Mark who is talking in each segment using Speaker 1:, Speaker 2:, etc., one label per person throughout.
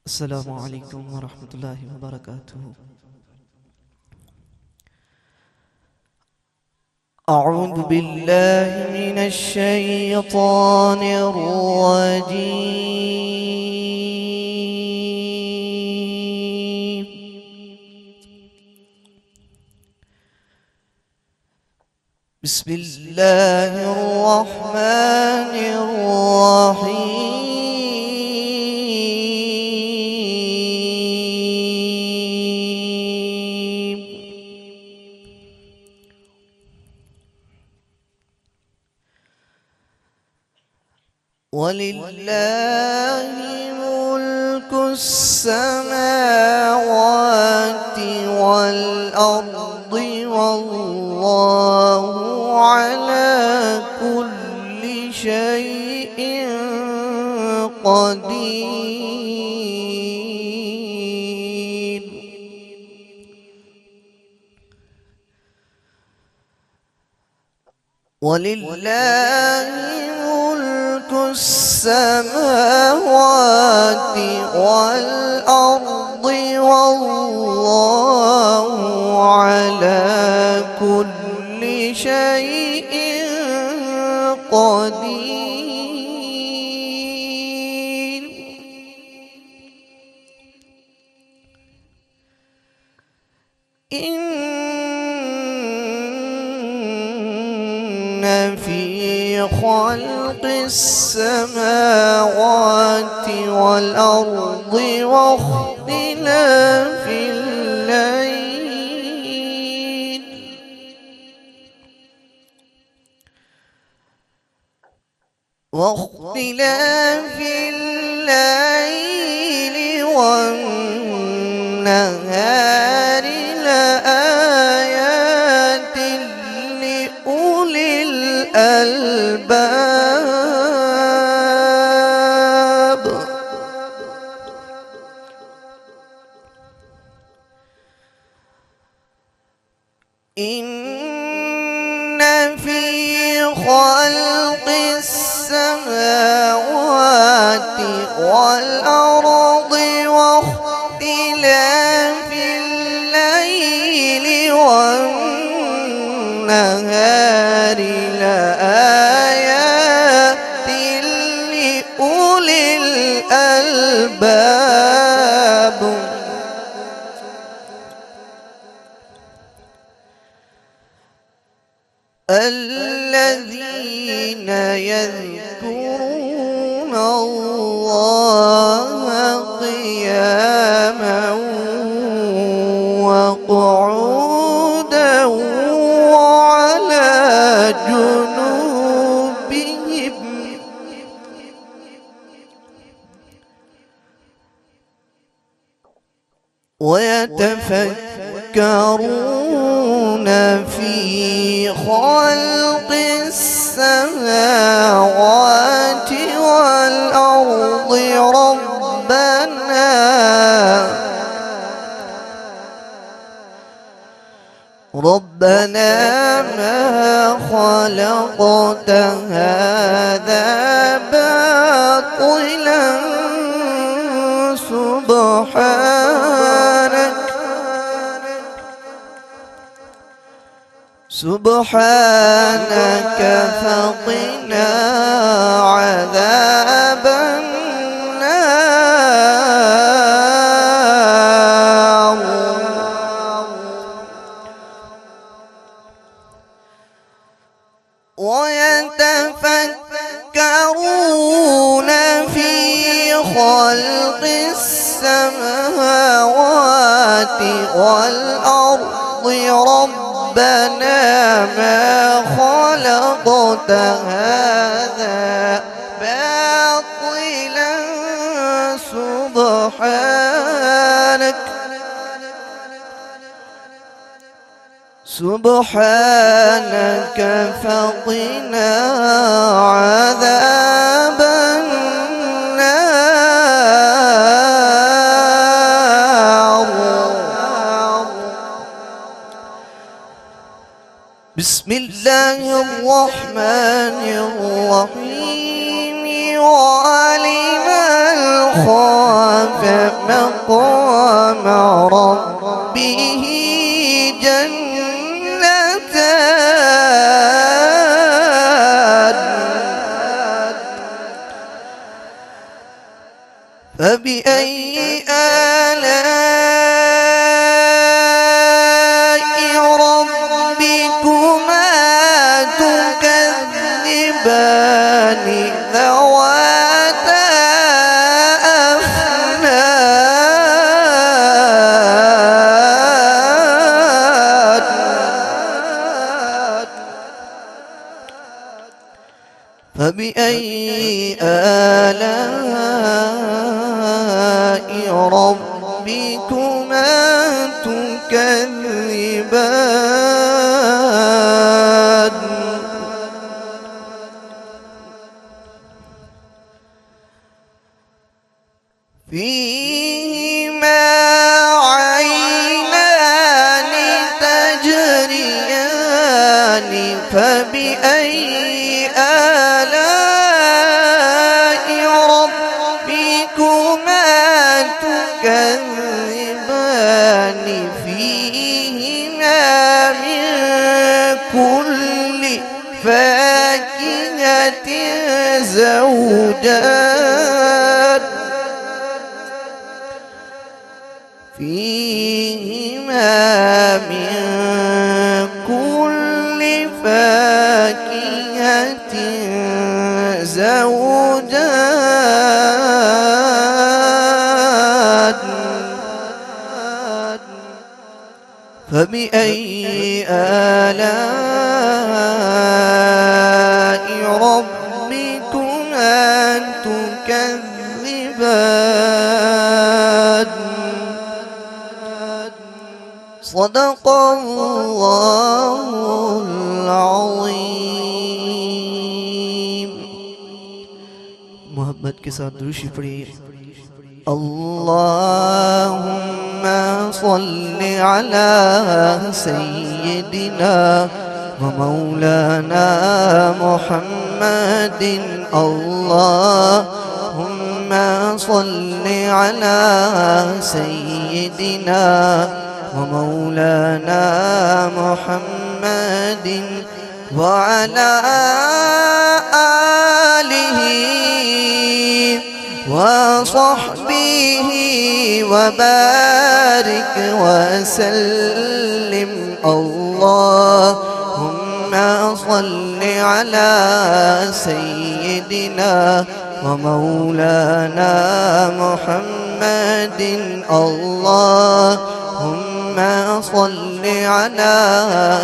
Speaker 1: السلام عليكم ورحمة الله وبركاته. أعوذ بالله من الشيطان الرجيم. بسم الله الرحمن الرحيم. ولله ملك السماوات والأرض والله على كل شيء قدير. ولله ملك السماوات والأرض والله على كل شيء قدير. إن في خلق السماوات والأرض واختلاف الليل والنهار لآيات لأولي الألباب. إن في خلق السماوات والأرض واختلاف الليل والنهار لآيات لأولي الألباب. الذين يذكرون الله قياما وقعودا وعلى جنوبهم ويتفكرون في خلق السماوات والأرض ربنا ما خلقت هذا باطلا سبحانك فقنا عذاب النار. ويتفكرون في خلق السماوات والأرض ربنا ما خلقت هذا باطلا سبحانك فقنا عذاب النار. بسم الله الرحمن الرحيم. وعلم خاف مقام ربه جنتان فبأي آلاء ربكما تكذبان ذواتا أفنان فبأي آلاء ربكما تكذبان فيهما عينان تجريان فبأي آلاء ربكما تكذبان فيهما من كل فاكهة زوجان فيهما من كل فاكهة زوجان فبأي آلاء ربكما تكذبان صدق الله العظيم मोहब्बत के साथ दुरूद पढ़िए اللهم صل على سيدنا ومولانا محمد اللهم صل على سيدنا ومولانا محمد وعلى آله وصحبه وبارك وسلم اللهم صل على سيدنا ومولانا محمد اللهم صل على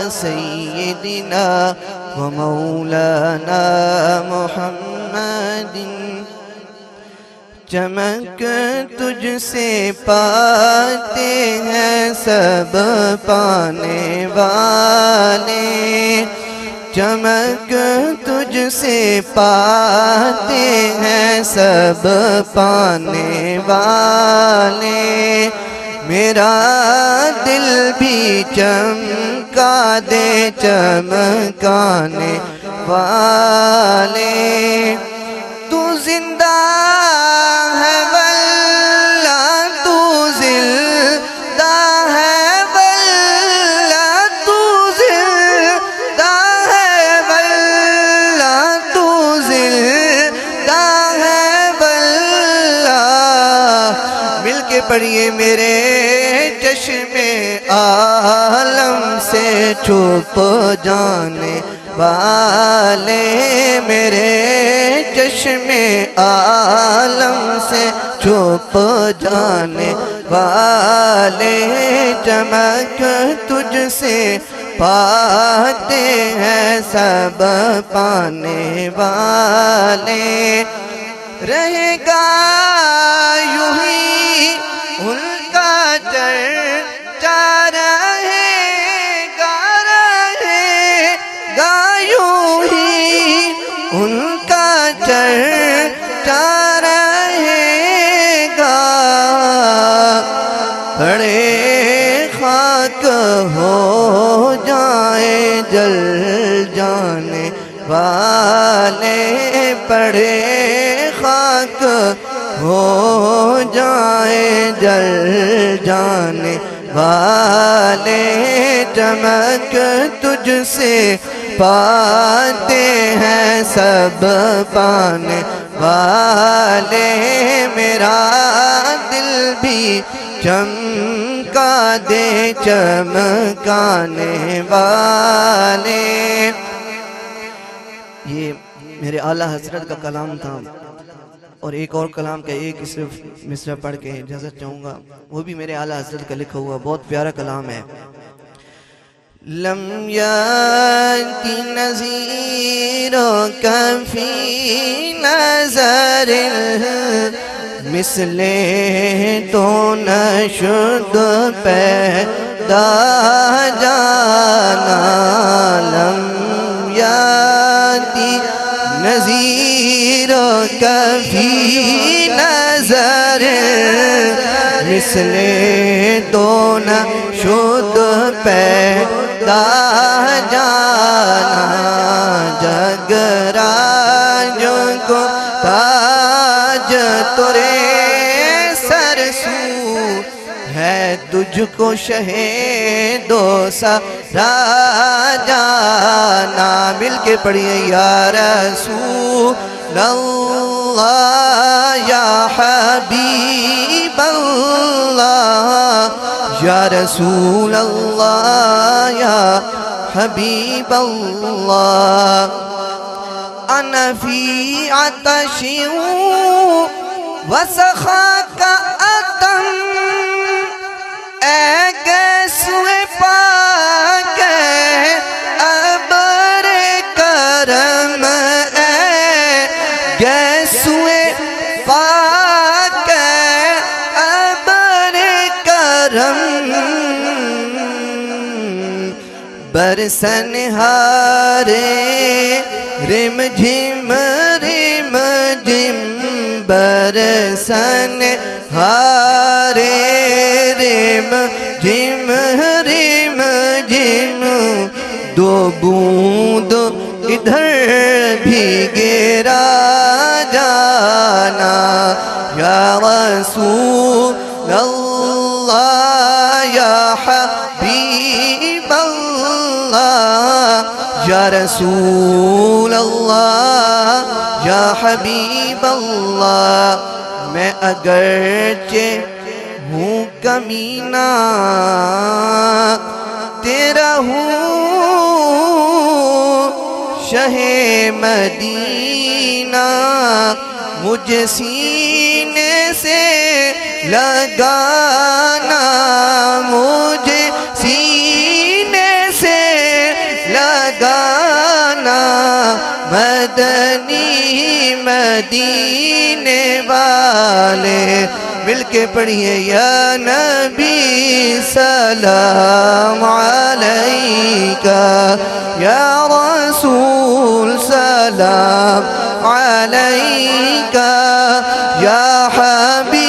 Speaker 1: سيدنا ومولانا محمد चमक तुझसे पाते हैं सब पाने वाले चमक तुझसे पाते हैं सब पाने वाले मेरा दिल भी चमका दे चमकाने वाले तू जिंदा है वल्ला तू जिंदा है वल्ला तू जिंदा है वल्ला तू जिंदा है वल्ला मिलके पढ़िए मेरे चश्मे आलम से छुप जाने वाले मेरे चश्मे आलम से छुप जाने वाले चमक तुझसे पाते हैं सब पाने वाले रहेगा यूं ही उनका चर्चा रहेगा यूं ही उनका चर्चा रहेगा बड़े खाक हो जाए जल जाने वाले पड़े खाक ہو جائیں جل جانے والے، چمک تجھ سے پاتے ہیں سب پانے والے، میرا دل بھی چمکا دے چمکانے والے۔ یہ میرے اعلیٰ حضرت کا کلام تھا، اور ایک اور کلام کا ایک صرف مصرع پڑھ کے اجازت چاہوں گا، وہ بھی میرے اعلیٰ حضرت کا لکھا ہوا بہت پیارا کلام ہے۔ لم یاتی نظیرک فی نظر مثل تو نشد پیدا جانا، لم یاتی نظیرک فی نظر مثل تو نشد پیدا جانا، جگ راجوں کو تاج ترے سر سو ہے، تجھ کو شہیدو سرا جانا۔ مل کے پڑھئے یا رسول اللہ یا حبیب اللہ، یا رسول اللہ یا حبیب اللہ، انا فی عطش وسخاک اتم، اے گیسوئے پاک ابر کرم، اے گیسوئے پاک ابر کرم، برسن ہارے رم جھم رم جھم، برسن ہارے رم جھم رم جھم، دو بوند ادھر بھی گرا جانا، یا رسول اللہ یا حبیب اللہ، یا رسول اللہ یا حبیب اللہ، میں اگرچہ ہوں کمینہ تیرا ہوں شہ مدینہ، مجھے سینے سے لگانا، مجھے سینے سے لگانا، مدنی مدینے والے۔ مل کے پڑھئے یا نبی سلام علیکہ، یا رسول سلام علیکہ، یا حبیب